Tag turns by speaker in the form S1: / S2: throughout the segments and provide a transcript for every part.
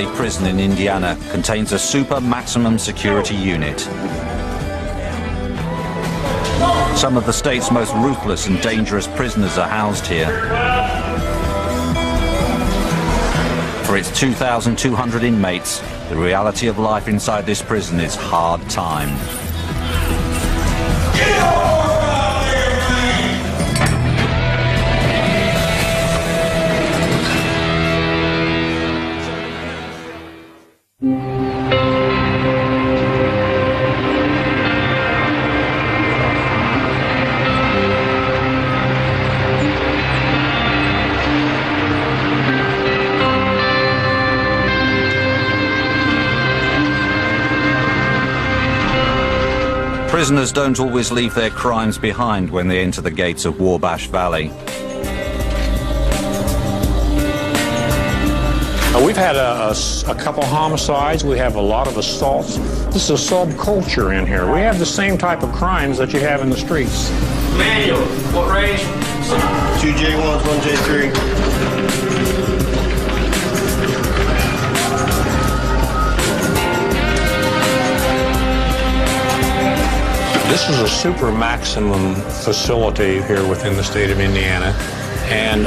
S1: Valley Prison in Indiana contains a super maximum security unit. Some of the state's most ruthless and dangerous prisoners are housed here. For its 2,200 inmates, the reality of life inside this prison is hard time. Prisoners don't always leave their crimes behind when they enter the gates of Wabash Valley.
S2: We've had a couple homicides. We have a lot of assaults. This is a subculture in here. We have the same type of crimes that you have in the streets.
S3: Manual, what range?
S4: 2 J1s, 1 J3.
S2: This is a super maximum facility here within the state of Indiana, and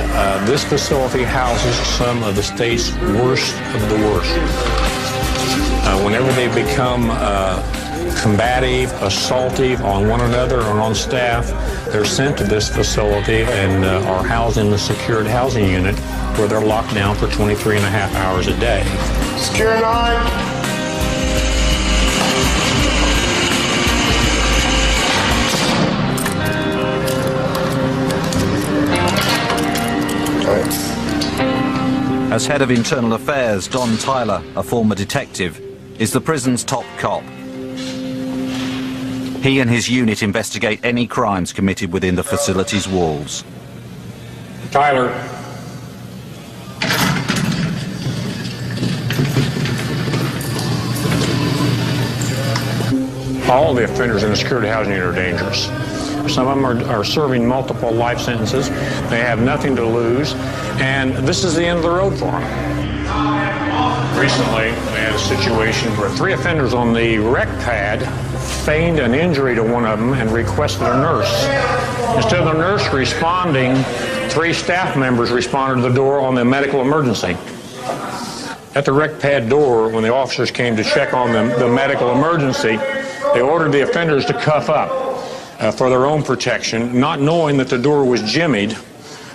S2: this facility houses some of the state's worst of the worst. Whenever they become combative, assaultive on one another or on staff, they're sent to this facility and are housed in the secured housing unit where they're locked down for 23 and a half hours a day.
S4: Secure 9.
S1: As head of internal affairs, Don Tyler, a former detective, is the prison's top cop. He and his unit investigate any crimes committed within the facility's walls.
S2: Tyler. All of the offenders in the security housing unit are dangerous. Some of them are serving multiple life sentences. They have nothing to lose, and this is the end of the road for them. Recently, we had a situation where 3 offenders on the rec pad feigned an injury to one of them and requested a nurse. Instead of the nurse responding, 3 staff members responded to the door on the medical emergency. At the rec pad door, when the officers came to check on the medical emergency, they ordered the offenders to cuff up. For their own protection, not knowing that the door was jimmied,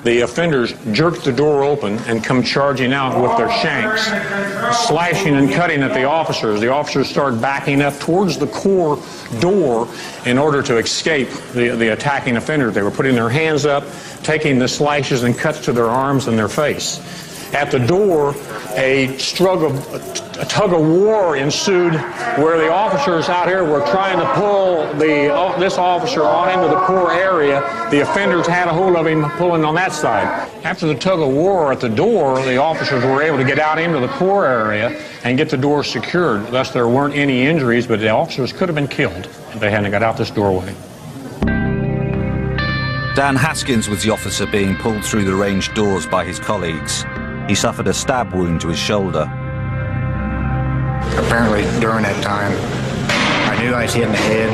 S2: the offenders jerked the door open and come charging out with their shanks, slashing and cutting at the officers. The officers started backing up towards the core door in order to escape the attacking offenders. They were putting their hands up, taking the slashes and cuts to their arms and their face. At the door, a tug of war ensued where the officers out here were trying to pull this officer on into the core area. The offenders had a hold of him pulling on that side. After the tug of war at the door, the officers were able to get out into the core area and get the door secured. Thus, there weren't any injuries, but the officers could have been killed if they hadn't got out this doorway.
S1: Dan Haskins was the officer being pulled through the range doors by his colleagues. He suffered a stab wound to his shoulder.
S5: Apparently, during that time, I knew I was hit in the head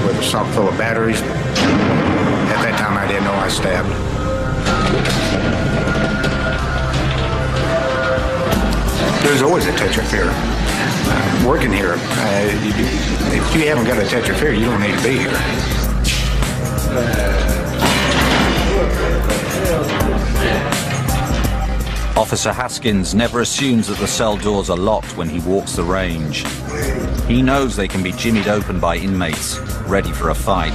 S5: with a sock full of batteries. At that time, I didn't know I was stabbed. There's always a touch of fear. Working here, if you haven't got a touch of fear, you don't need to be here.
S1: Officer Haskins never assumes that the cell doors are locked when he walks the range. He knows they can be jimmied open by inmates, ready for a fight.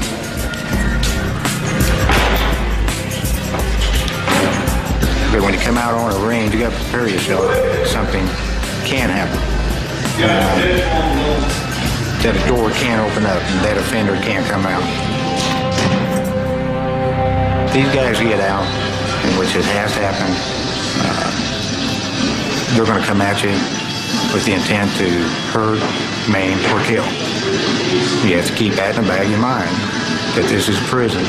S5: But when you come out on a range, you got to prepare yourself. Something can happen. That a door can't open up and that offender can't come out. These guys get out, in which it has happened. They're going to come at you with the intent to hurt, maim, or kill. You have to keep that in the back of your mind, that this is prison.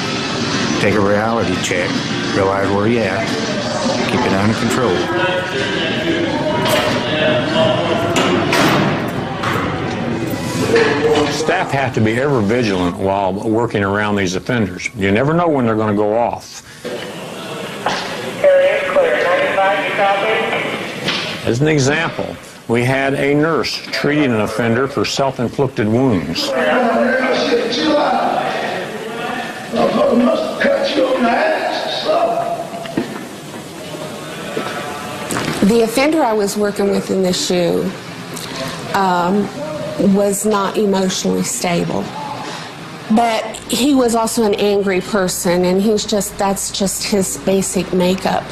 S5: Take a reality check, realize where you're at, keep it under control.
S2: Staff have to be ever vigilant while working around these offenders. You never know when they're going to go off.
S6: Area clear. 95, you copy?
S2: As an example, we had a nurse treating an offender for self-inflicted wounds.
S7: The offender I was working with in the SHU was not emotionally stable. But he was also an angry person, and that's just his basic makeup.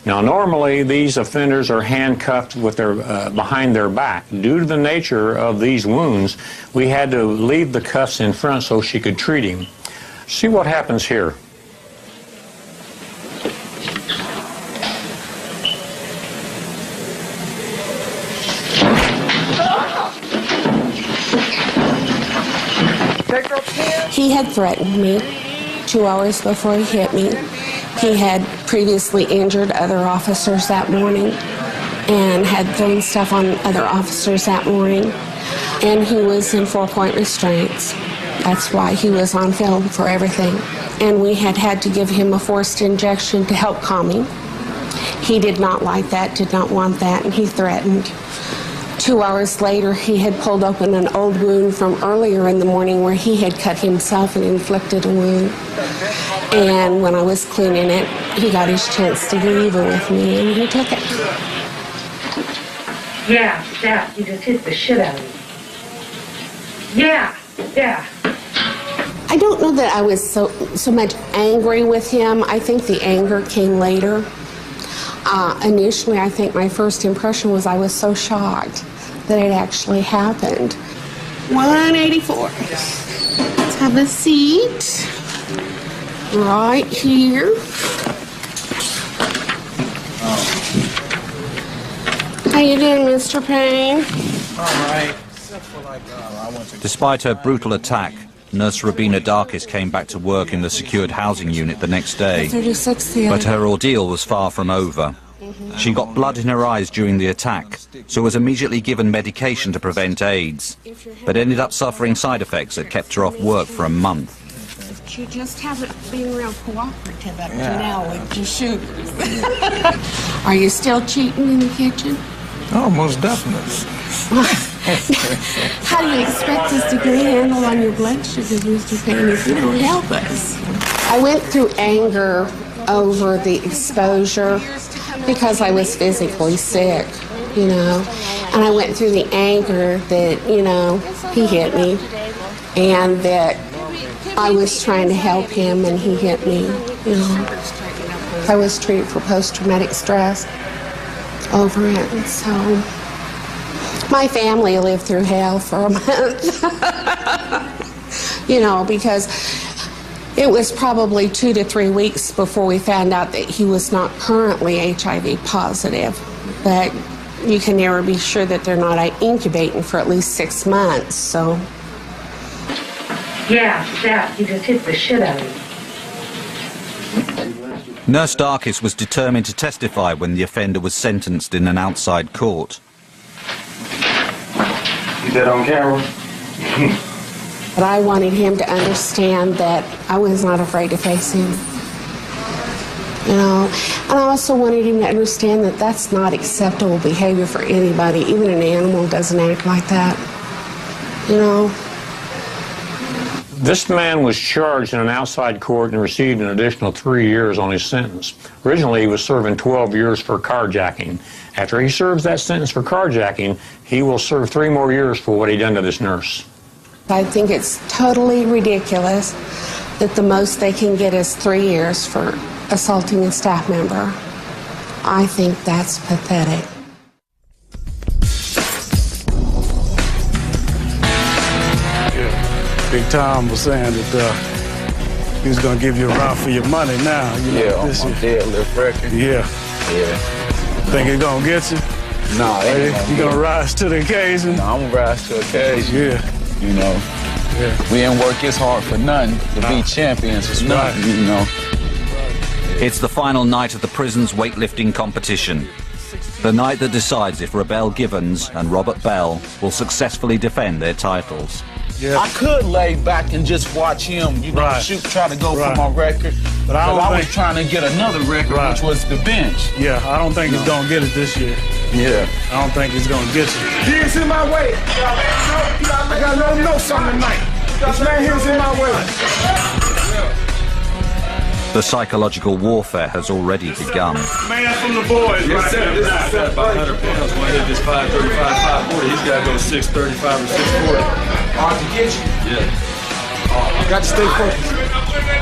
S2: Now, normally these offenders are handcuffed with their behind their back. Due to the nature of these wounds, we had to leave the cuffs in front so she could treat him. See what happens here.
S7: He had threatened me 2 hours before he hit me. He had previously injured other officers that morning and had thrown stuff on other officers that morning. And he was in 4-point restraints. That's why he was on film for everything. And we had to give him a forced injection to help calm him. He did not like that, did not want that, and he threatened. 2 hours later, he had pulled open an old wound from earlier in the morning where he had cut himself and inflicted a wound. And when I was cleaning it, he got his chance to get even with me, and he took it.
S6: Yeah, you just hit the shit out of me. Yeah.
S7: I don't know that I was so much angry with him. I think the anger came later. Initially, I think my first impression was I was so shocked that it actually happened. 184. Let's have a seat. Right here. How you doing, Mr. Payne?
S8: All right.
S1: Despite her brutal attack, Nurse Robina Darkis came back to work in the secured housing unit the next day.
S7: 36th.
S1: But her ordeal was far from over. She got blood in her eyes during the attack, so was immediately given medication to prevent AIDS, but ended up suffering side effects that kept her off work for a month.
S7: You just haven't been real cooperative up to now with your shooters. Are you still cheating in the kitchen?
S8: Oh, most definitely.
S7: How do you expect us to get a handle on your blood sugar, Mr. Payne, if you don't help us? I went through anger over the exposure because I was physically sick, you know. And I went through the anger that, you know, he hit me and that I was trying to help him and he hit me, you know. I was treated for post-traumatic stress over it, and so my family lived through hell for a month, you know, because it was probably 2 to 3 weeks before we found out that he was not currently HIV positive, but you can never be sure that they're not incubating for at least 6 months, so.
S6: Yeah, you just hit the shit out of me.
S1: Nurse Darkis was determined to testify when the offender was sentenced in an outside court.
S8: You that on camera?
S7: But I wanted him to understand that I was not afraid to face him. You know, and I also wanted him to understand that that's not acceptable behavior for anybody. Even an animal doesn't act like that, you know.
S2: This man was charged in an outside court and received an additional 3 years on his sentence. Originally, he was serving 12 years for carjacking. After he serves that sentence for carjacking, he will serve 3 more years for what he done to this nurse.
S7: I think it's totally ridiculous that the most they can get is 3 years for assaulting a staff member. I think that's pathetic.
S9: Big Tom was saying that he was going to give you a run for your money now. You know,
S8: Yeah, on deadlift record.
S9: Yeah.
S8: Yeah.
S9: Think it's going to get you?
S8: Nah,
S9: Hey, you going to rise to the occasion?
S8: Nah, I'm gonna rise to the occasion.
S9: Yeah.
S8: You know,
S9: Yeah.
S8: we didn't work as hard for nothing to be champions. It's nothing, you know.
S1: It's the final night of the prison's weightlifting competition. The night that decides if Rebel Givens and Robert Bell will successfully defend their titles.
S9: Yeah.
S8: I could lay back and just watch him, you know,
S9: Right.
S8: shoot, try to go
S9: Right.
S8: for my record.
S9: But I don't
S8: was
S9: think-
S8: trying to get another record,
S9: Right.
S8: which was the bench.
S9: Yeah, I don't think he's gonna get it this year.
S8: Yeah.
S9: I don't think he's gonna get you.
S4: He is in my way. I gotta let him know something tonight. This man here is in my way.
S1: The psychological warfare has already begun.
S9: Man from the boys,
S10: Yes, sir. This is set by 100 pounds. When I hit this 535, 540, he's got to go 635 or 640.
S4: Hard to get you.
S10: Yeah.
S4: Got to stay focused.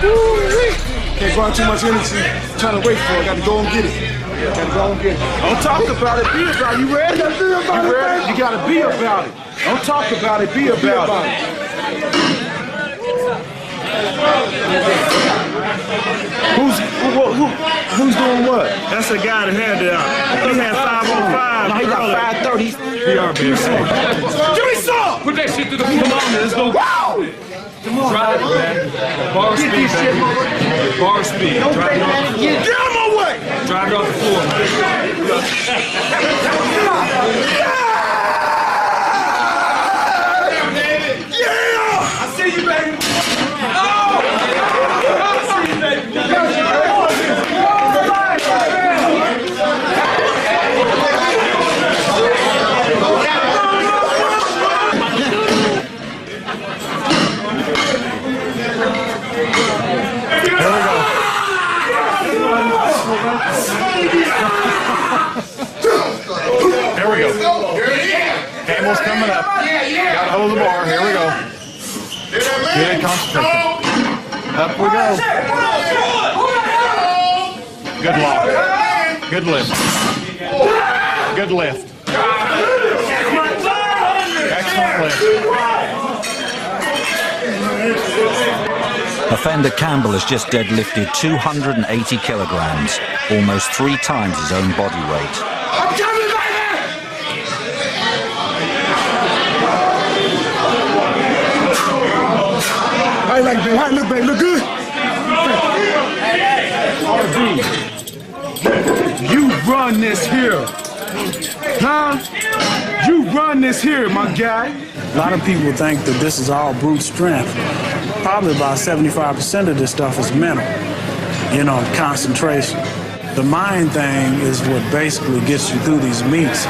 S4: Woo-wee. Can't go out too much energy trying to wait for it. Got to go and get it. Got to go and get it. Don't talk about it. Be about it. You ready? You gotta be about it, ready? You got to be about it. Don't talk about it. Be about it. Who's doing what?
S9: That's the guy that had the. He had 505.
S4: No, he got 530.
S10: Give me some! Put that shit through the Come on, let's go.
S4: Wow!
S10: Drive it, man. Bar speed, baby. Bar speed. Drive it off the floor.
S4: Get out of my way!
S10: Drive it off the floor,
S4: Yeah! I see you, baby. I see you, baby.
S5: Here we go. Camel's coming up. Got hold of the bar. Here we go. Good concentration. Up we go. Good lock. Good lift. Good lift. Excellent lift.
S1: Offender Campbell has just deadlifted 280 kilograms, almost 3 times his own body weight.
S4: I'm coming, baby! How you like, baby? How you look, baby? Look good? You run this here. Huh? You run this here, my guy.
S9: A lot of people think that this is all brute strength. Probably about 75% of this stuff is mental, you know, concentration. The mind thing is what basically gets you through these meets,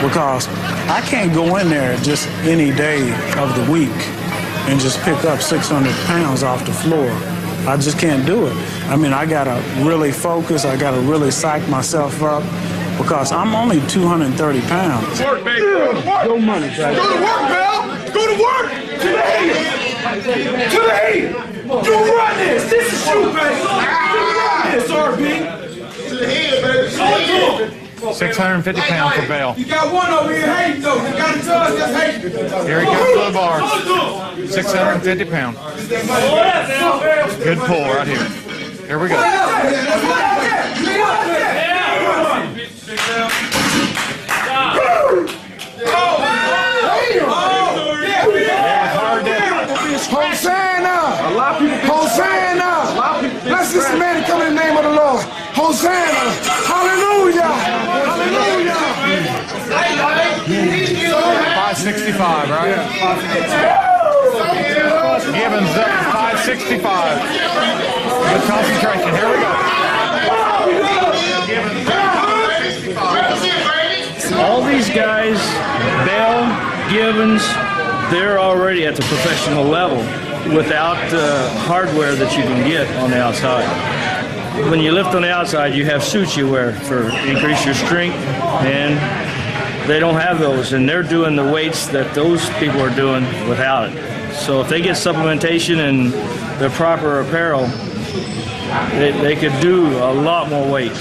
S9: because I can't go in there just any day of the week and just pick up 600 pounds off the floor. I just can't do it. I mean, I gotta really focus, I gotta really psych myself up, because I'm only 230 pounds.
S4: Work, baby. Go money, baby. Go to work, Bell. Go to work. To the head. To the head. You run this. This is you, baby. You run this, RB. To the head, baby.
S5: 650 pounds for Bell.
S4: You got one over here hating, though. You got a judge that's hating.
S5: Here he comes to the bar. 650 pounds. Good pull right here. Here we go.
S4: Hosanna! Hosanna! Bless this man come in the name of the Lord. Hosanna! Hallelujah! Hallelujah!
S5: 565, right? Givens up to 565. Good concentration. Here we go.
S11: All these guys, Bell, Givens, they're already at the professional level without hardware that you can get on the outside. When you lift on the outside, you have suits you wear for increase your strength, and they don't have those, and they're doing the weights that those people are doing without it. So if they get supplementation and the proper apparel, they could do a lot more weight.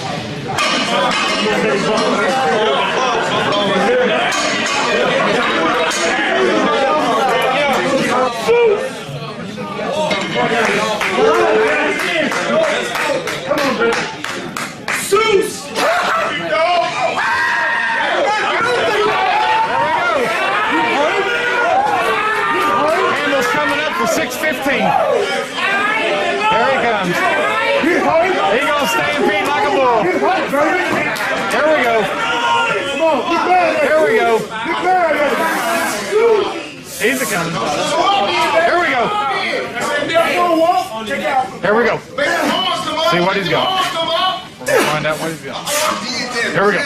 S4: Zeus!
S5: Campbell's coming up for 615. There he comes.
S2: He gonna stampede like a bull. Here we go. Here we go. He's a coming. Here we go. Here we go. See what he's got. We're gonna find out what he's got. Here we go.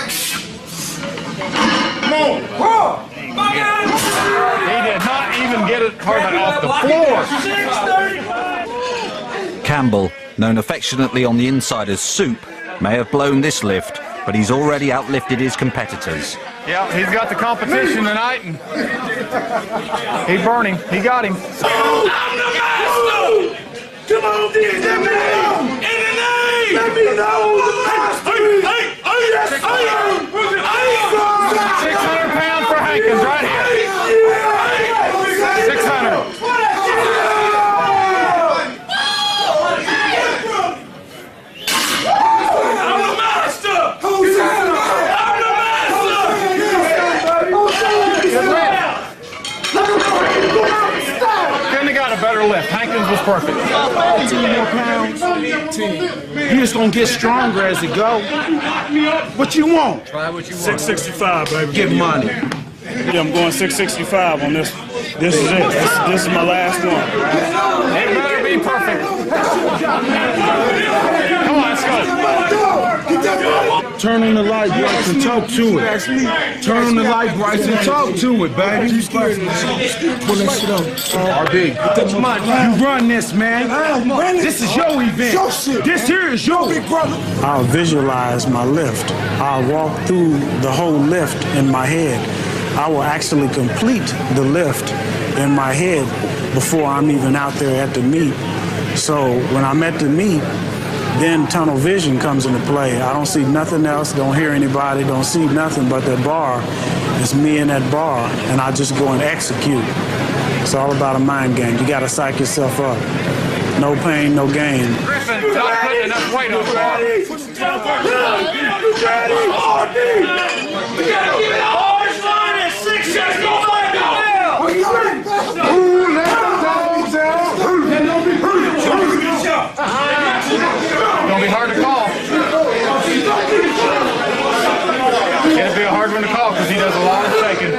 S2: He did not even get it hard off the floor.
S1: Campbell, known affectionately on the inside as Soup, may have blown this lift, but he's already outlifted his competitors.
S2: Yeah, he's got the competition tonight, and he burned him. He got him.
S4: I'm the master! Come on, DJ, let me know! In the name! Let me know the master! Yes, I am!
S2: 600 pounds for Hankins right here. 600.
S4: I'm the master!
S2: Couldn't have got a better lift. Hankins was perfect.
S4: 10 more pounds. 10. You just gonna get stronger as it go. What you want?
S2: Try what you want.
S9: 665, baby.
S4: Get money.
S9: Yeah, I'm going 665 on this. This is it. This is my last one.
S2: It better be perfect. Come on, let's go.
S4: Turn on the light, Bryce, and talk to it. Turn on the light, Bryce, and talk to it, baby. Pull that shit up. RB, you run this, man. This is your event. This here is your big brother.
S9: I'll visualize my lift. I'll walk through the whole lift in my head. I will actually complete the lift in my head before I'm even out there at the meet. So when I'm at the meet, then tunnel vision comes into play. I don't see nothing else, don't hear anybody, don't see nothing but that bar. It's me in that bar, and I just go and execute. It's all about a mind game. You gotta psych yourself up. No pain, no gain.
S2: Griffin, not putting enough weight on the bar. Gonna be hard to call. It'll be a hard one to call because he does a lot of shaking.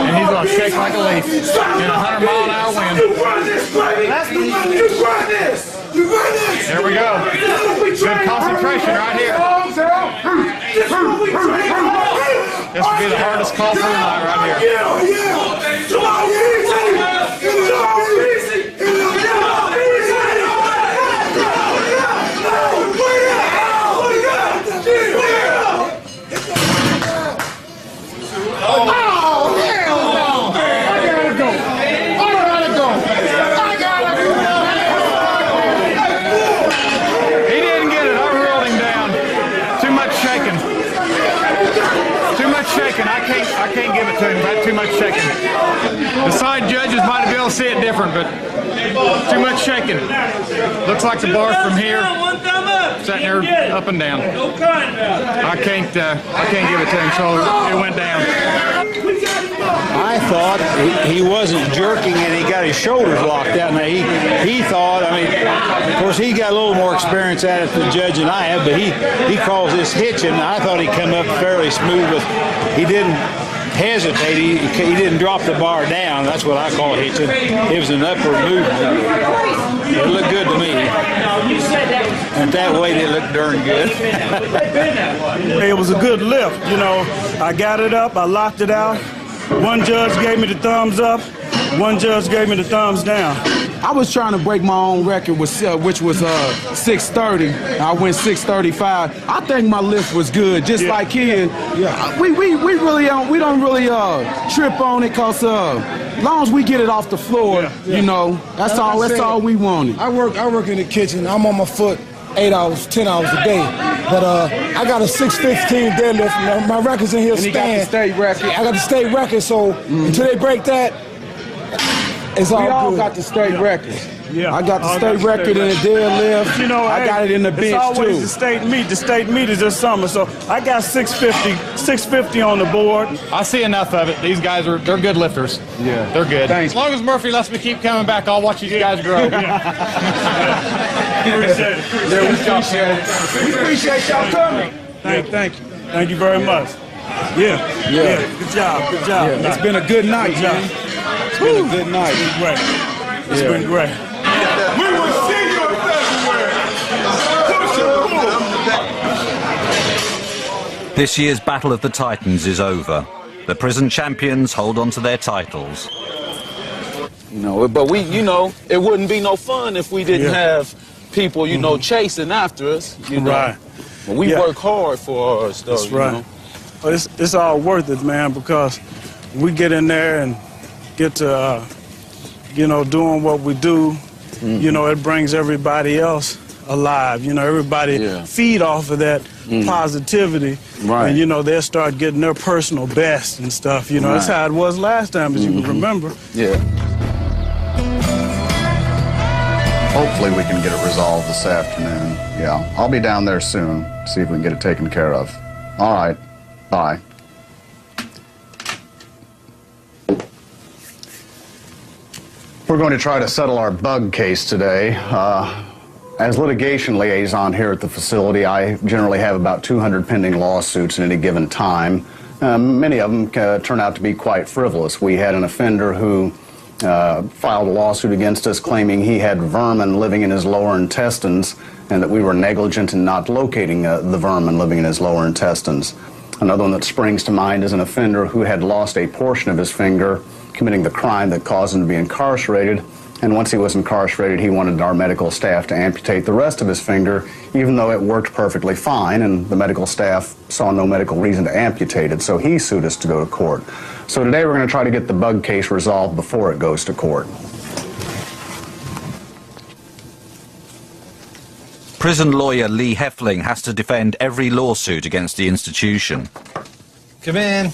S2: And he's gonna shake like a leaf in a 100-mile-an-hour wind. There we go. Good concentration right here. This will be the hardest call for the night right here. I can't give it to him. That's too much shaking. The side judges might be able to see it different, but too much shaking. Looks like the bar from here, sitting there up and down. I can't give it to him, so it went down.
S12: I thought he wasn't jerking and he got his shoulders locked out. Now he thought, I mean, of course he got a little more experience at it than the judge and I have, but he calls this hitching. I thought he'd come up fairly smooth, but he didn't hesitate. He didn't drop the bar down. That's what I call hitching. It was an upward movement. It looked good to me. And that weight, it looked darn good.
S9: It was a good lift, you know. I got it up, I locked it out. One judge gave me the thumbs up, one judge gave me the thumbs down.
S4: I was trying to break my own record, which was 630. I went 635. I think my lift was good, just like his. Yeah. We really don't really trip on it, cause as long as we get it off the floor, you know, that's all we wanted.
S13: I work in the kitchen. I'm on my foot 8 hours, 10 hours a day. But I got a 615 deadlift. My record's in here.
S4: And he got the state record.
S13: I got the state record, so until they break that, it's all good.
S4: We all got the state records.
S9: Yeah.
S4: I got the
S9: Oh,
S4: state record in the deadlift.
S9: You know,
S4: I got it in the bench,
S9: it's always
S4: too.
S9: the state meet. The state meet is this summer, so I got 650 on the board.
S14: I see enough of it. These guys they're good lifters.
S4: Yeah.
S14: They're good.
S4: Thanks.
S14: As long as Murphy lets me keep coming back, I'll watch these guys grow.
S9: Appreciate it.
S4: We appreciate y'all coming.
S9: Thank you. Thank you very much. Yeah. Good job.
S4: Yeah. It's been a good night, man. It's been a good night.
S9: It's been great. It's been great.
S4: We will see you in February. Push your bull.
S1: This year's Battle of the Titans is over. The prison champions hold on to their titles.
S8: No, but it wouldn't be no fun if we didn't have people, chasing after us.
S9: Right.
S8: But we work hard for our stuff.
S9: That's right. Well, it's all worth it, man, because we get in there and get to, doing what we do. It brings everybody else alive. Everybody feed off of that positivity.
S8: Right.
S9: And, they'll start getting their personal best and stuff. That's how it was last time, as you can remember.
S8: Yeah.
S15: Hopefully we can get it resolved this afternoon. Yeah, I'll be down there soon, see if we can get it taken care of. All right, bye. We're going to try to settle our bug case today. As litigation liaison here at the facility, I generally have about 200 pending lawsuits at any given time. Many of them turn out to be quite frivolous. We had an offender who filed a lawsuit against us claiming he had vermin living in his lower intestines and that we were negligent in not locating the vermin living in his lower intestines. Another one that springs to mind is an offender who had lost a portion of his finger, committing the crime that caused him to be incarcerated. And once he was incarcerated, he wanted our medical staff to amputate the rest of his finger, even though it worked perfectly fine, and the medical staff saw no medical reason to amputate it, so he sued us to go to court. So today we're going to try to get the bug case resolved before it goes to court.
S1: Prison lawyer Lee Heffling has to defend every lawsuit against the institution.
S16: Come in.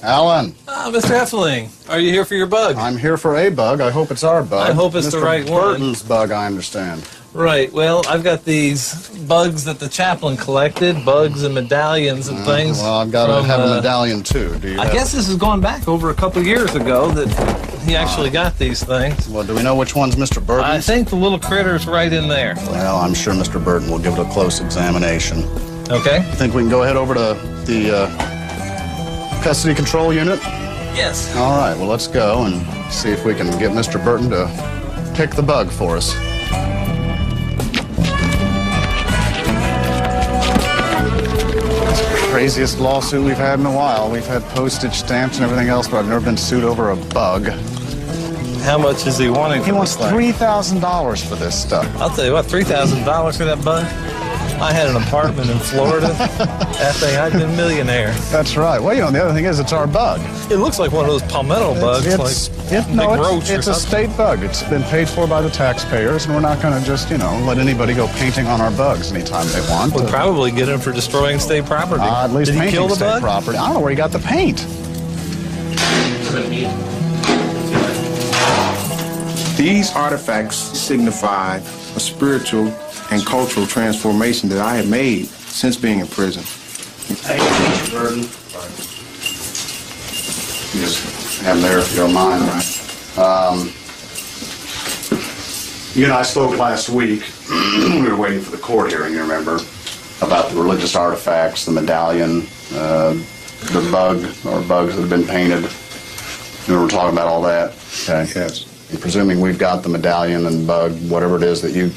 S15: Alan.
S16: Mr. Heffling, are you here for your bug?
S15: I'm here for a bug. I hope it's our bug.
S16: I hope it's
S15: Mr.
S16: the right one.
S15: Burton's bug, I understand.
S16: Right. Well, I've got these bugs that the chaplain collected, bugs and medallions and things.
S15: Well, I've got to have a medallion, too. Do you
S16: I guess this is going back over a couple years ago that he actually got these things.
S15: Well, do we know which one's Mr. Burton's?
S16: I think the little critter's right in there.
S15: Well, I'm sure Mr. Burton will give it a close examination.
S16: Okay.
S15: You think we can go ahead over to the custody control unit?
S16: Yes.
S15: All right, well, let's go and see if we can get Mr. Burton to pick the bug for us. Craziest lawsuit we've had in a while. We've had postage stamps and everything else, but I've never been sued over a bug.
S16: How much is he wanting?
S15: He wants $3,000 for this stuff.
S16: I'll tell you what, $3,000 for that bug? I had an apartment in Florida. That thing, I'd been a millionaire.
S15: That's right. Well, the other thing is it's our bug.
S16: It looks like one of those palmetto bugs,
S15: It's a state bug. It's been paid for by the taxpayers, and we're not going to just, let anybody go painting on our bugs anytime they want.
S16: We'll probably get him for destroying state property.
S15: At least
S16: Did he
S15: painting
S16: kill the
S15: state
S16: bug?
S15: property. I don't know where he got the paint.
S17: These artifacts signify a spiritual and cultural transformation that I have made since being in prison.
S15: Thank you, Mr. Burton. Just have them there if you don't mind. You and I spoke last week. We were waiting for the court hearing, you remember, about the religious artifacts, the medallion, the bug, or bugs that have been painted. We were talking about all that. Okay.
S17: Yes.
S15: And presuming we've got the medallion and bug, whatever it is that you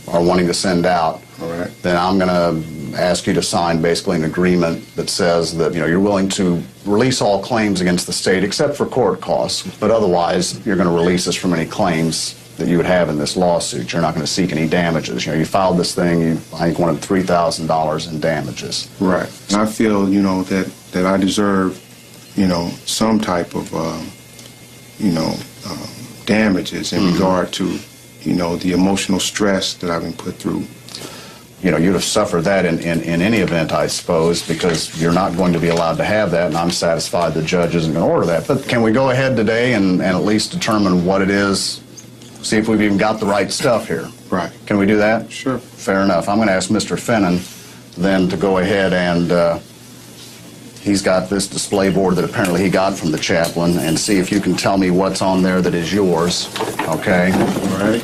S15: are wanting to send out,
S17: Correct.
S15: then I'm going to ask you to sign basically an agreement that says that you're willing to release all claims against the state except for court costs, but otherwise you're going to release us from any claims that you would have in this lawsuit. You're not going to seek any damages. You filed this thing, I think wanted $3,000 in damages.
S17: Right. And I feel, that I deserve, some type of, damages in regard to, the emotional stress that I've been put through.
S15: You'd have suffered that in any event, I suppose, because you're not going to be allowed to have that, and I'm satisfied the judge isn't going to order that. But can we go ahead today and at least determine what it is see if we've even got the right stuff here.
S17: Right.
S15: Can we do that?
S17: Sure.
S15: Fair enough. I'm going to ask Mr. Finnan then to go ahead and he's got this display board that apparently he got from the chaplain, and see if you can tell me what's on there that is yours. Okay?
S17: All right.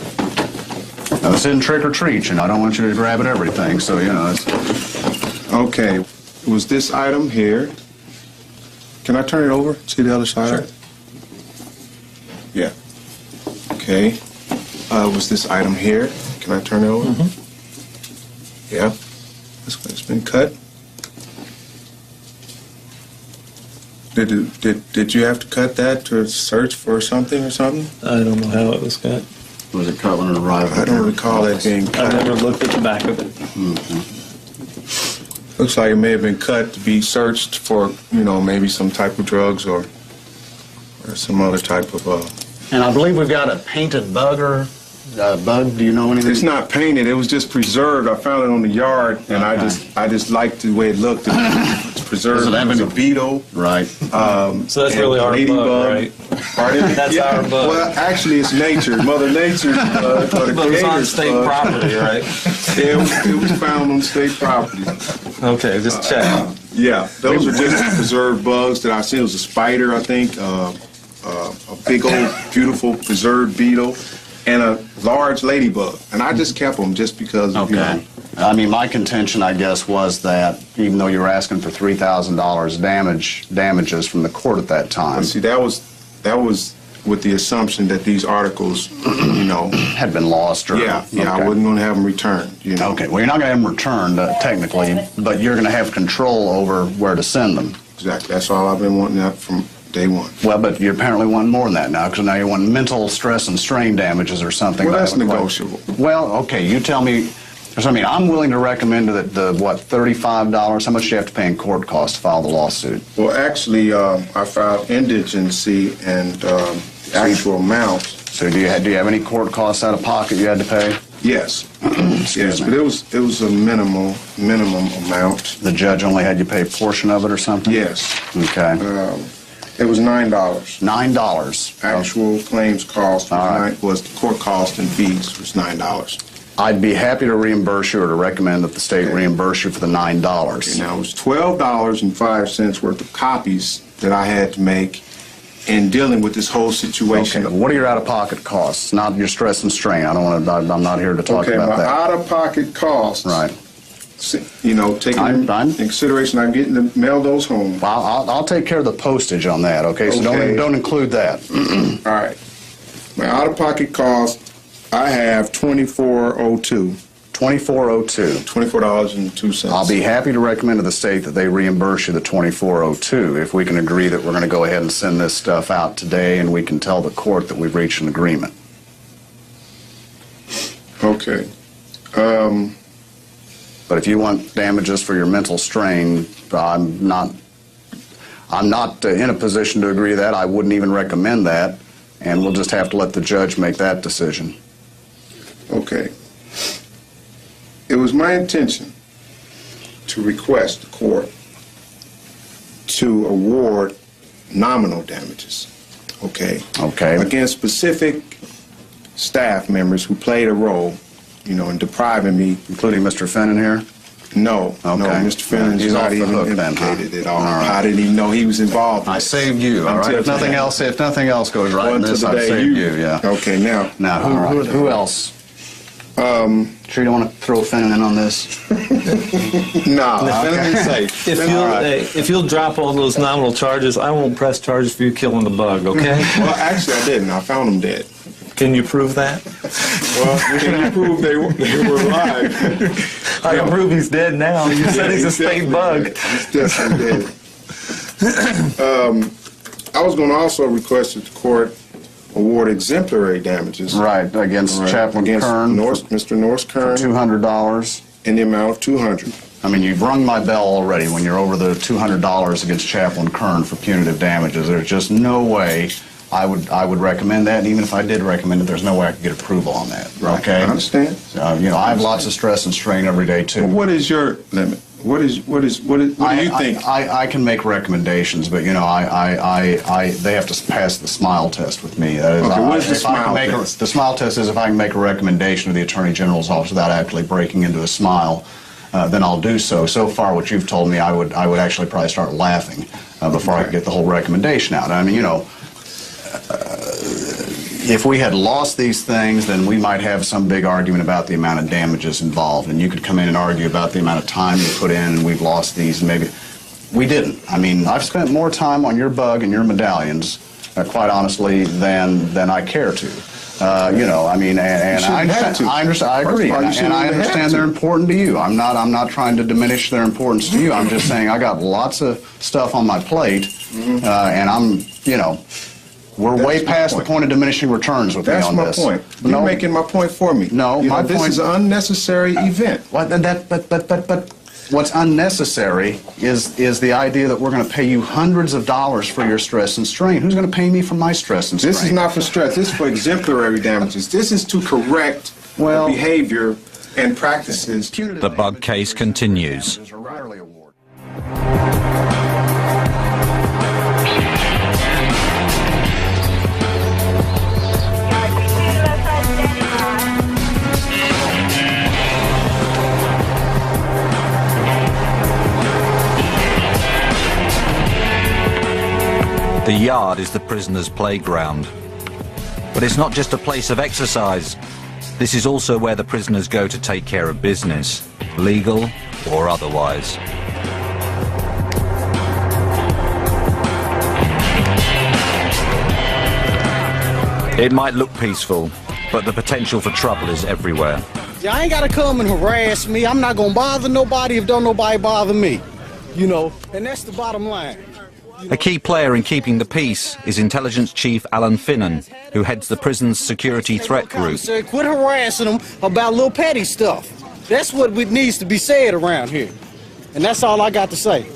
S15: Now, this isn't trick or treat, you know. I don't want you to grab at everything, so, you know.
S17: Okay. It was this item here. Can I turn it over? See the other side? Sure. Yeah. Okay. It was this item here. Can I turn it over? Mm-hmm. Yeah. It's been cut. Did you have to cut that to search for something or something?
S16: I don't know how it was cut.
S15: Was it cut when it arrived?
S17: I don't recall it being cut.
S16: I never looked at the back of it.
S17: Mm-hmm. Looks like it may have been cut to be searched for, you know, maybe some type of drugs or some other type of.
S15: And I believe we've got a painted bug. Do you know anything?
S17: It's not painted. It was just preserved. I found it on the yard, and okay. I just liked the way it looked. It's preserved. It was a beetle.
S15: Right.
S16: So that's really our bug, right?
S17: Pardon?
S16: That's our bug.
S17: Well, actually, it's nature. Mother Nature's bug. But
S16: it's on state property, right?
S17: Yeah, it was found on state property.
S16: Okay, just check.
S17: Yeah, those are just preserved bugs that I seen. It was a spider, I think, a big old, beautiful preserved beetle, and a large ladybug. And I just kept them just because, you know.
S15: I mean, my contention, I guess, was that even though you were asking for $3,000 damages from the court at that time.
S17: Well, see, that was with the assumption that these articles, you know,
S15: had been lost. Or,
S17: yeah,
S15: okay.
S17: I wasn't going to have them returned. You know.
S15: Okay, well, you're not going to have them returned technically, but you're going to have control over where to send them.
S17: Exactly. That's all I've been wanting that from day one.
S15: Well, but you apparently want more than that now, because now you want mental stress and strain damages or something.
S17: Well, that's negotiable.
S15: Well, okay, you tell me. I mean, I'm willing to recommend that $35, how much do you have to pay in court costs to file the lawsuit?
S17: Well, actually, I filed indigency and actual amount.
S15: So do you have any court costs out of pocket you had to pay?
S17: Yes. Yes, but it was a minimum amount.
S15: The judge only had you pay a portion of it or something?
S17: Yes.
S15: Okay.
S17: It was $9.
S15: $9.
S17: Actual claims cost was the court cost and fees was $9.
S15: I'd be happy to reimburse you or to recommend that the state reimburse you for the $9.
S17: Okay, now, it was $12.05 worth of copies that I had to make in dealing with this whole situation.
S15: Okay, what are your out-of-pocket costs? Not your stress and strain. I'm not here to talk about that.
S17: Okay, my out-of-pocket costs.
S15: Right.
S17: You know, taking in consideration, I'm getting to mail those home.
S15: I'll take care of the postage on that, okay? So don't include that.
S17: All right. My out-of-pocket costs, I have $24.02.
S15: $24.02.
S17: $24.02.
S15: I'll be happy to recommend to the state that they reimburse you the $24.02 if we can agree that we're going to go ahead and send this stuff out today and we can tell the court that we've reached an agreement.
S17: Okay.
S15: But if you want damages for your mental strain, I'm not in a position to agree to that. I wouldn't even recommend that, and we'll just have to let the judge make that decision.
S17: Okay. It was my intention to request the court to award nominal damages, okay, against specific staff members who played a role, you know, in depriving me.
S15: Including Mr. Finnan here?
S17: No, no, Mr. Finnan's not even implicated at all. I didn't even know he was involved.
S15: I saved you, all right? If nothing else goes right in this, I saved you, yeah.
S17: Okay, now
S15: who else? Sure you don't want to throw Finnan in on this?
S17: No, Finnan's safe.
S16: If you'll drop all those nominal charges, I won't press charges for you killing the bug, okay?
S17: Well, actually, I didn't. I found them dead.
S16: Can you prove that?
S17: Well, can you prove they were alive?
S16: I can prove he's dead now. You said he's a state bug.
S17: He's definitely dead. I was going to also request that the court award exemplary damages.
S15: Right, against Chaplain Kern.
S17: Mr. Norris Kern.
S15: For $200.
S17: In the amount of $200.
S15: I mean, you've rung my bell already when you're over the $200 against Chaplain Kern for punitive damages. There's just no way I would recommend that, and even if I did recommend it, there's no way I could get approval on that.
S17: Right.
S15: Okay?
S17: I understand.
S15: You know, I have lots of stress and strain every day, too.
S17: Well, what is your limit? What do you think?
S15: I can make recommendations, but you know, they have to pass the SMILE test with me. That is,
S17: okay, what is the SMILE test?
S15: The SMILE test is if I can make a recommendation to the Attorney General's office without actually breaking into a smile, then I'll do so. So far, what you've told me, I would actually probably start laughing before I could get the whole recommendation out. I mean, you know, if we had lost these things, then we might have some big argument about the amount of damages involved, and you could come in and argue about the amount of time you put in, and we've lost these, and maybe we didn't. I mean, I've spent more time on your bug and your medallions, quite honestly, than I care to. You know, I mean, and I understand. I agree, and I understand they're important to you. I'm not trying to diminish their importance to you. I'm just saying I got lots of stuff on my plate, and I'm, you know. We're way past the point of diminishing returns with me on this.
S17: That's my point. You're making my point for me.
S15: No, my point.
S17: This is an unnecessary event.
S15: But what's unnecessary is the idea that we're going to pay you hundreds of dollars for your stress and strain. Who's going to pay me for my stress and strain?
S17: This is not for stress. This is for exemplary damages. This is to correct behavior and practices.
S1: The bug case continues. The yard is the prisoner's playground. But it's not just a place of exercise. This is also where the prisoners go to take care of business, legal or otherwise. It might look peaceful, but the potential for trouble is everywhere.
S18: Yeah, I ain't gotta come and harass me. I'm not gonna bother nobody if don't nobody bother me. You know, and that's the bottom line.
S1: A key player in keeping the peace is Intelligence Chief Alan Finnan, who heads the prison's security threat group.
S18: Quit harassing them about little petty stuff. That's what needs to be said around here. And that's all I got to say.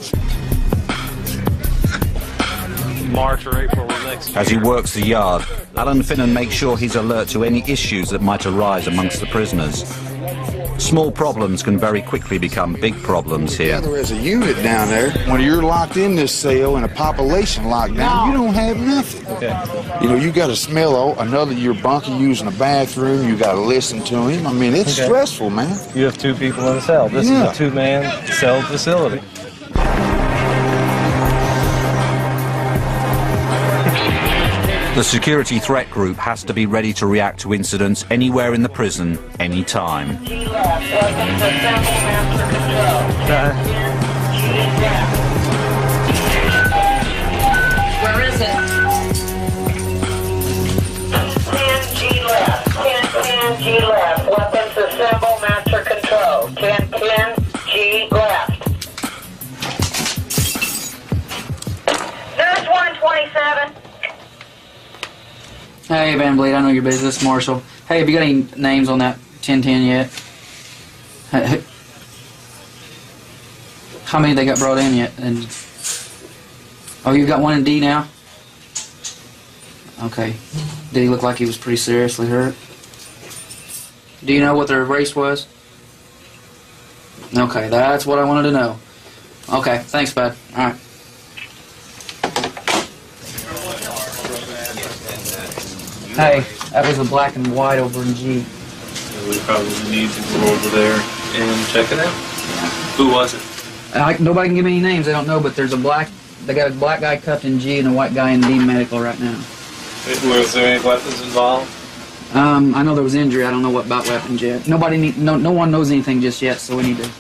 S16: March or April of next year.
S1: As he works the yard, Alan Finnan makes sure he's alert to any issues that might arise amongst the prisoners. Small problems can very quickly become big problems here.
S19: As a unit down there, when you're locked in this cell and a population locked down, you don't have nothing. Okay. You know, you got to smell your bunkie using the bathroom. You got to listen to him. I mean, it's stressful, man.
S16: You have two people in a cell. This is a two-man cell facility.
S1: The security threat group has to be ready to react to incidents anywhere in the prison, anytime.
S6: Where is it? 10G left. 10G left. Weapons assemble, master control. 10G left. Nurse 127.
S20: Hey, Van Vliet, I know your business, Marshall. Hey, have you got any names on that 1010 yet? How many they got brought in yet? And oh, you got one in D now? Okay. Did he look like he was pretty seriously hurt? Do you know what their race was? Okay, that's what I wanted to know. Okay, thanks, bud. All right. Hey, that was the black and white over in G.
S10: We probably need to go over there and check it out. Who was it?
S20: Nobody can give me any names. They don't know, but there's they got a black guy cuffed in G and a white guy in D medical right now.
S10: Was there any weapons involved?
S20: I know there was injury. I don't know what about weapons yet. No one knows anything just yet, so we need to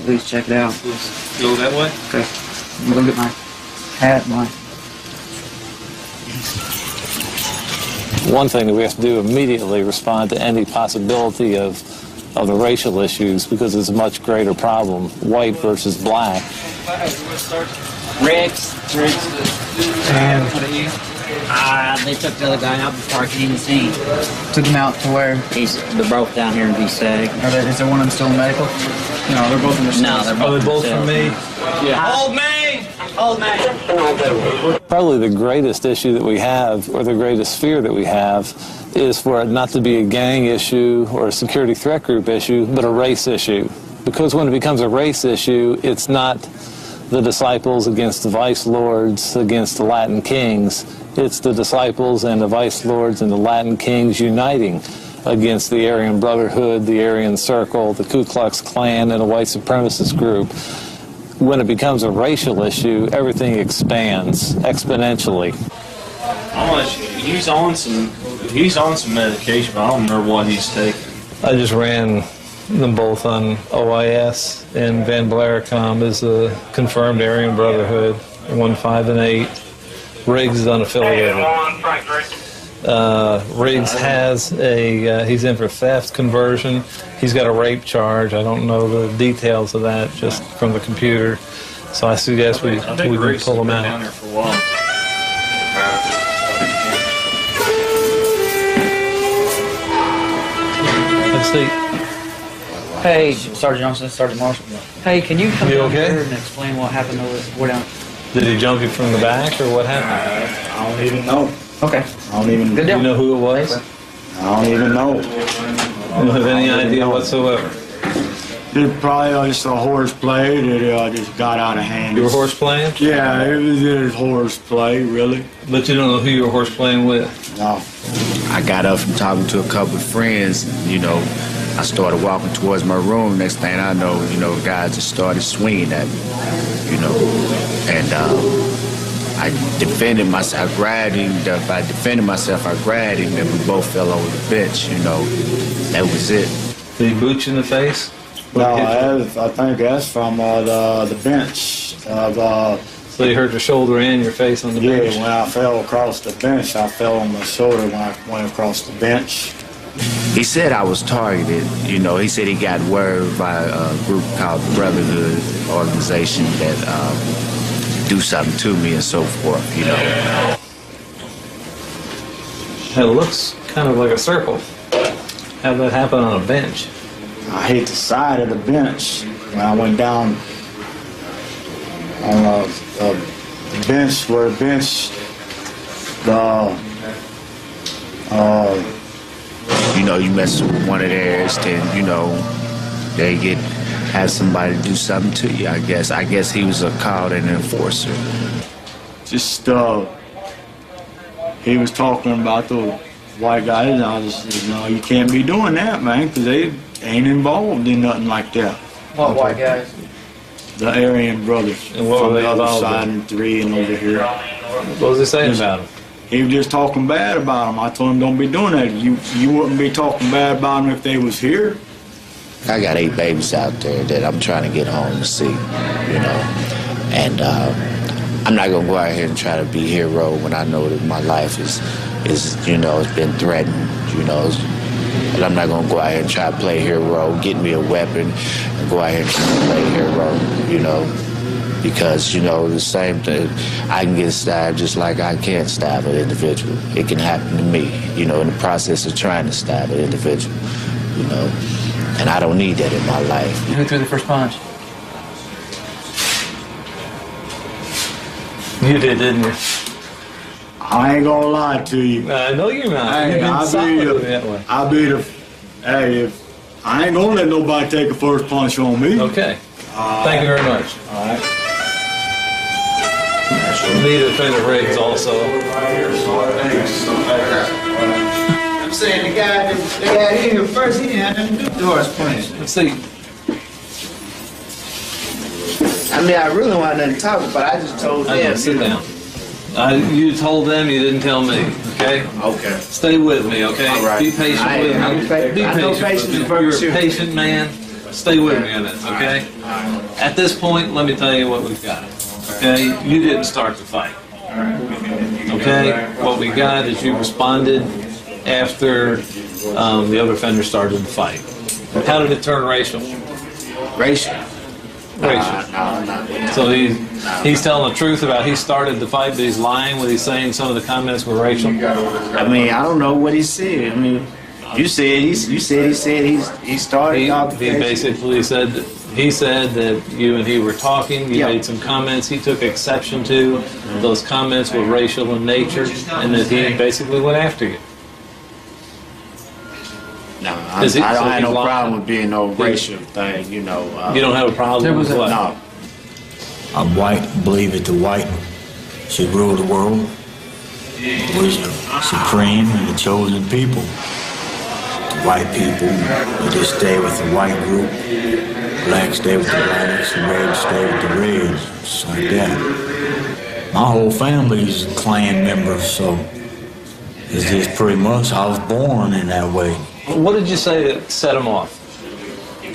S20: at least check it out.
S10: Let's go that way?
S20: Okay. I'm gonna get my hat,
S21: One thing that we have to do immediately respond to any possibility of the racial issues because it's a much greater problem, white versus black.
S22: Riggs.
S20: And
S22: they took the other guy out before I came to see him.
S20: Took him out to where?
S22: They're both down here in V-Seg.
S20: Is there one of them still in medical? No, they're both in the
S22: No, they're both,
S21: both from me.
S22: Yeah. Hold me! Hold me!
S21: Probably the greatest issue that we have, or the greatest fear that we have, is for it not to be a gang issue or a security threat group issue, but a race issue. Because when it becomes a race issue, it's not the disciples against the vice lords against the Latin kings. It's the disciples and the vice lords and the Latin kings uniting against the Aryan Brotherhood, the Aryan Circle, the Ku Klux Klan, and a white supremacist group. When it becomes a racial issue, everything expands exponentially.
S10: He's on some medication, but I don't remember what he's taking.
S16: I just ran them both on OIS, and Van Blaricom is a confirmed Aryan Brotherhood, 1, 5, and 8. Riggs is unaffiliated. Riggs has he's in for theft conversion. He's got a rape charge. I don't know the details of that just from the computer. So I suggest we can pull him out. Let's see.
S20: Hey, Sergeant Johnson, Sergeant Marshall. Hey, can you come down here and explain what happened over down?
S16: Did he jump you from the back, or what happened?
S12: I don't even know.
S20: Okay.
S12: I don't even.
S16: Do you know who it was?
S12: I don't even know.
S16: You don't have any idea whatsoever?
S12: It probably just a horseplay that just got out of hand.
S16: You were horseplaying?
S12: Yeah, it was horseplay, really.
S16: But you don't know who you were horseplaying with?
S12: No.
S3: I got up from talking to a couple of friends, you know. I started walking towards my room. Next thing I know, you know, guys just started swinging at me, you know. And I defended myself. I grabbed him. By defending myself, I grabbed him, and we both fell over the bench, you know. That was it.
S16: Did he boot you in the face?
S12: No, I think that's from the bench.
S16: So you hurt your shoulder and your face on the bench?
S12: Yeah, when I fell across the bench, I fell on my shoulder when I went across the bench.
S3: He said I was targeted. You know, he said he got word by a group called the Brotherhood organization that do something to me and so forth, you know.
S16: It looks kind of like a circle. How'd that happen on a bench?
S12: I hit the side of the bench when I went down on the bench where the bench,
S3: you know, you mess with one of theirs, then, you know, they have somebody do something to you, I guess. I guess he was called an enforcer.
S12: Just, he was talking about the white guys, and I just said, no, you can't be doing that, man, because they ain't involved in nothing like that.
S20: What white guys?
S12: The Aryan brothers.
S16: And what
S12: from
S16: were they
S12: the other
S16: involved
S12: side
S16: in?
S12: and 3 and over here.
S16: What was he saying about him?
S12: He was just talking bad about them. I told him, don't be doing that. You wouldn't be talking bad about them if they was here.
S3: I got 8 babies out there that I'm trying to get home to see, you know. And I'm not going to go out here and try to be hero when I know that my life is you know, it's been threatened, you know. And I'm not going to go out here and try to play hero, get me a weapon, and go out here and try to play hero, you know. Because, you know, the same thing, I can get stabbed just like I can't stab an individual. It can happen to me, you know, in the process of trying to stab an individual, you know. And I don't need that in my life.
S20: Who threw the first punch?
S16: You did, didn't you?
S12: I ain't gonna lie to you.
S16: I know you're not. You've been solid that way.
S12: Hey, I ain't gonna let nobody take a first punch on me.
S16: Okay. Thank you very much.
S12: All right.
S16: Need to pay the Riggs also.
S7: I'm saying the guy here first, he didn't have nothing to do with Doris playing.
S16: Let's see.
S7: I mean, I really wanted nothing to talk about. I just told them.
S16: Sit down. You told them, you didn't tell me, okay?
S7: Okay.
S16: Stay with me, okay?
S7: All right.
S16: Be patient with me. Be patient. You're a patient man. Stay with me on this, okay? At this point, let me tell you what we've got. Okay? You didn't start the fight. Okay? What we got is you responded after the other offender started the fight. How did it turn racial?
S3: Racial?
S16: Racial. So he's telling the truth about he started the fight, but he's lying when he's saying some of the comments were racial?
S3: I mean, I don't know what he said. I mean, you said he started.
S16: He basically said he said that you and he were talking. You made some comments he took exception to. Those comments were racial in nature, and that he basically went after you.
S3: No, I I don't have no problem with being no racial thing, you know.
S21: You don't have a problem with what?
S3: No.
S5: I'm white, believe that the white should rule the world. We're supreme and the chosen people. The white people, they just stay with the white group. Blacks stay with the blacks, the reds stay with the reds. Just like that. My whole family's Klan members, so it's just pretty much, I was born in that way.
S21: What did you say that set them off?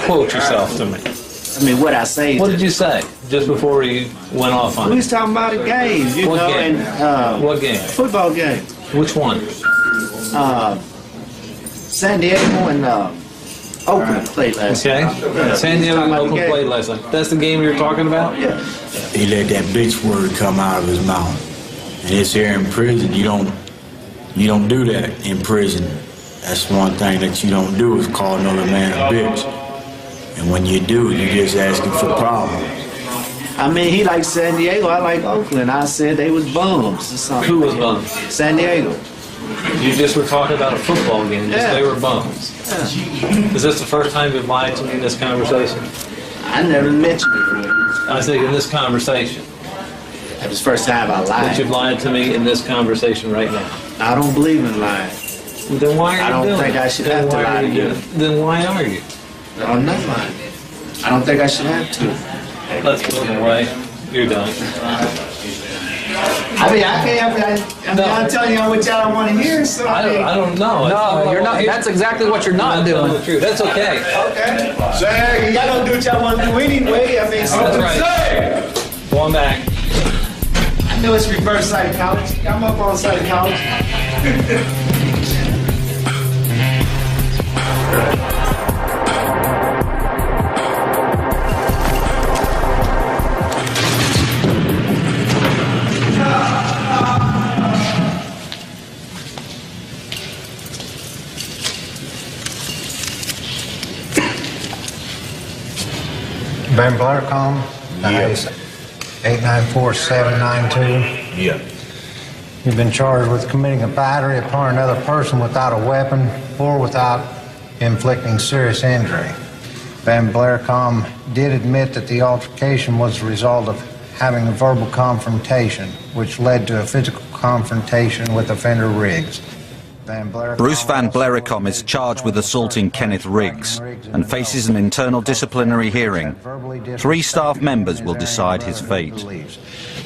S21: Quote yourself to me.
S3: I mean, what I say.
S21: What did you say just before you went off on
S3: We
S21: it?
S3: was talking about a game, you
S21: What
S3: know,
S21: game?
S3: and
S21: What game?
S3: Football game.
S21: Which one?
S3: San Diego and Oakland played last
S21: Okay.
S3: night. Yeah,
S21: San
S3: we was
S21: Diego
S3: talking
S21: and
S3: about the
S21: Oakland
S3: game.
S21: played last night. That's the game you're talking about?
S3: Yeah.
S5: He let that bitch word come out of his mouth. And it's here in prison, you don't do that in prison. That's one thing that you don't do is call another man a bitch. And when you do, you're just asking for problems.
S3: I mean, he liked San Diego, I like Oakland. I said they was bums or something.
S21: Who was bums?
S3: San Diego.
S21: You just were talking about a football game. Just
S3: Yeah.
S21: They were bums.
S3: Yeah.
S21: Is this the first time you've lied to me in this conversation?
S3: I never mentioned it.
S21: I think in this conversation.
S3: That was the first time I lied.
S21: That you've lied to me in this conversation right now.
S3: I don't believe in lying.
S21: Then why are you
S3: I don't
S21: doing
S3: think
S21: it?
S3: I should
S21: Then
S3: have to
S21: why
S3: lie
S21: are
S3: to
S21: you
S3: you.
S21: doing it? Then why are you?
S3: I'm not lying. I don't think I should have to.
S21: Let's move away. You're done.
S3: I mean, I can't. I'm telling y'all what y'all want to hear. So
S21: I don't know.
S20: No, you're not. That's exactly what you're not doing.
S21: True. That's okay.
S3: Okay. Say, y'all don't do what y'all want to do anyway. I mean, so
S21: That's right. Going back.
S3: I know it's reverse psychology. I'm up on psychology.
S11: Ben Blarcom, 894-792.
S5: Yeah.
S11: You've been charged with committing a battery upon another person without a weapon or without inflicting serious injury. Van Blarcom did admit that the altercation was the result of having a verbal confrontation, which led to a physical confrontation with offender Riggs.
S1: Bruce Van Blaricom is charged with assaulting Kenneth Riggs and faces an internal disciplinary hearing. 3 staff members will decide his fate.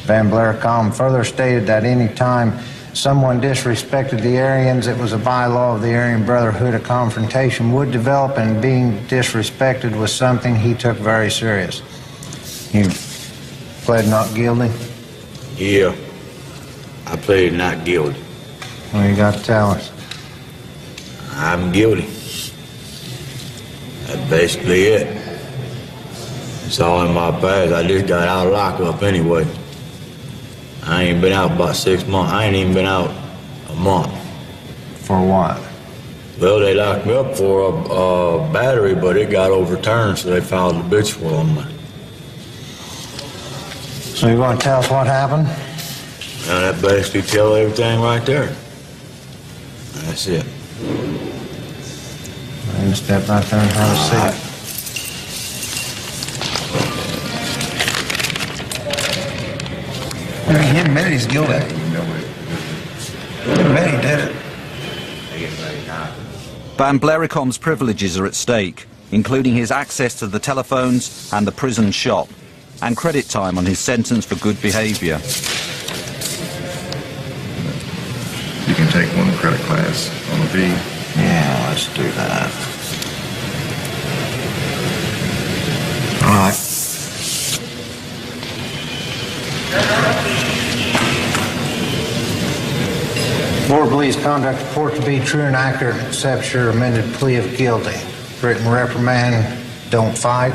S11: Van Blaricom further stated that any time someone disrespected the Aryans, it was a bylaw of the Aryan Brotherhood a confrontation would develop, and being disrespected was something he took very serious. You pled not guilty?
S5: Yeah. I pleaded not guilty.
S11: What you got to tell us?
S5: I'm guilty. That's basically it. It's all in my past. I just got out of lockup anyway. I ain't been out about 6 months. I ain't even been out a month.
S11: For what?
S5: Well, they locked me up for a battery, but it got overturned, so they filed a bitch for on me.
S11: So you want to tell us what happened?
S5: Now that basically tell everything right there. That's it.
S11: I can step right there and have a seat.
S7: He admitted he's guilty. He admitted he did it.
S1: Van Blaricom's privileges are at stake, including his access to the telephones and the prison shop, and credit time on his sentence for good behavior.
S17: You can take one credit class on the V.
S11: Yeah, let's do that. All right. Board believes conduct report to be true and accurate and accepts your amended plea of guilty. Written reprimand, don't fight.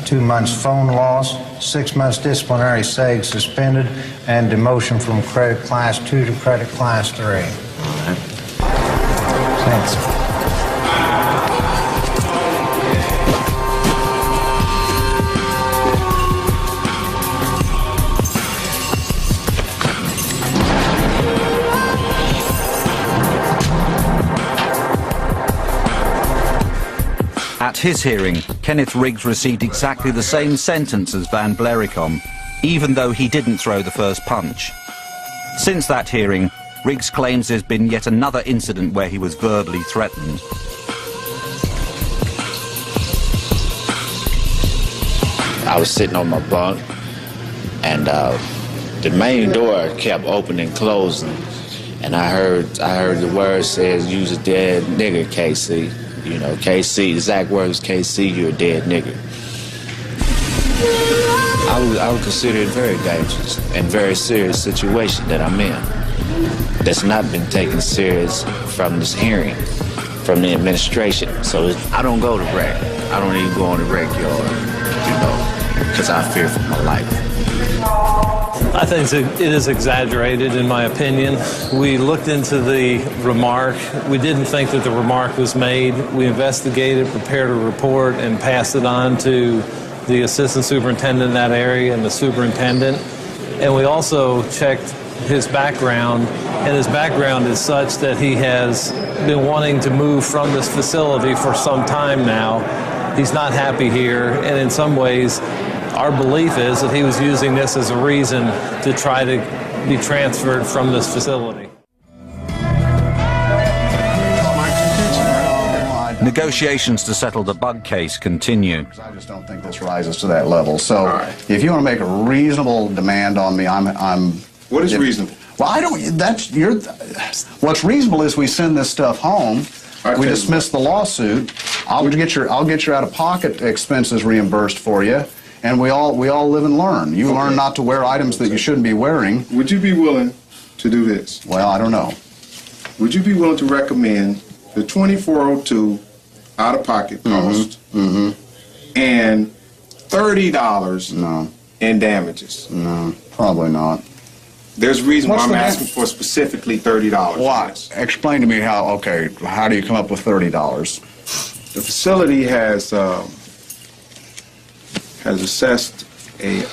S11: 2 months phone loss, 6 months disciplinary SAG suspended, and demotion from credit class 2 to credit class 3. All right. Thanks.
S1: At his hearing, Kenneth Riggs received exactly the same sentence as Van Blericombe, even though he didn't throw the first punch. Since that hearing, Riggs claims there's been yet another incident where he was verbally threatened.
S3: I was sitting on my bunk, and the main door kept opening and closing, and I heard the word says, "You's a dead nigger, KC." You know, KC, the exact words, "KC, you're a dead nigger." I would consider it very dangerous and very serious situation that I'm in. That's not been taken serious from this hearing, from the administration. So I don't go to rec. I don't even go on the rec yard, you know, because I fear for my life.
S21: I think it is exaggerated, in my opinion. We looked into the remark. We didn't think that the remark was made. We investigated, prepared a report, and passed it on to the assistant superintendent in that area and the superintendent. And we also checked his background, and his background is such that he has been wanting to move from this facility for some time now. He's not happy here, and in some ways, our belief is that he was using this as a reason to try to be transferred from this facility.
S1: Negotiations to settle the Bug case continue.
S15: I just don't think this rises to that level. So if you want to make a reasonable demand on me, I'm
S17: What is reasonable?
S15: Well, I don't, what's reasonable is we send this stuff home, we dismiss the lawsuit, I'll get your out-of-pocket expenses reimbursed for you, and we all live and learn. You learn not to wear items that you shouldn't be wearing.
S17: Would you be willing to do this?
S15: Well, I don't know.
S17: Would you be willing to recommend the $2402 out-of-pocket cost and $30 in damages?
S15: No, probably not.
S17: There's a reason why I'm asking for specifically $30.
S15: Why? Explain to me how do you come up with $30?
S17: The facility has assessed a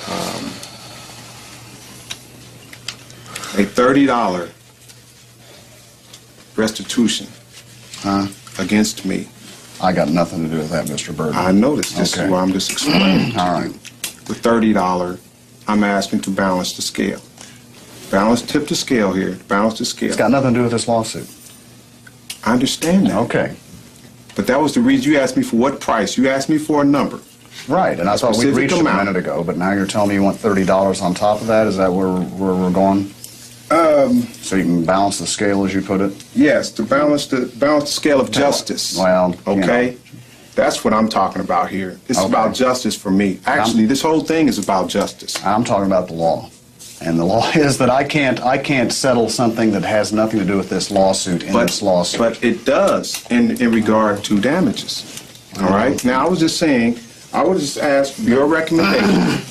S17: $30 restitution against me.
S15: I got nothing to do with that, Mr. Burton.
S17: I noticed. This is why I'm just explaining.
S15: All right.
S17: The $30, I'm asking to balance the scale. Tip the scale here. Balance the scale.
S15: It's got nothing to do with this lawsuit.
S17: I understand that.
S15: Okay.
S17: But that was the reason you asked me for what price. You asked me for a number.
S15: Right, and I thought we reached it a minute ago, but now you're telling me you want $30 on top of that? Is that where we're going? So you can balance the scale, as you put it?
S17: Yes, to balance the scale of justice.
S15: Well,
S17: okay.
S15: You know.
S17: That's what I'm talking about here. It's about justice for me. Actually, this whole thing is about justice.
S15: I'm talking about the law. And the law is that I can't settle something that has nothing to do with this lawsuit this lawsuit.
S17: But it does in regard to damages. All right? Now, I was just saying, I would just ask your recommendation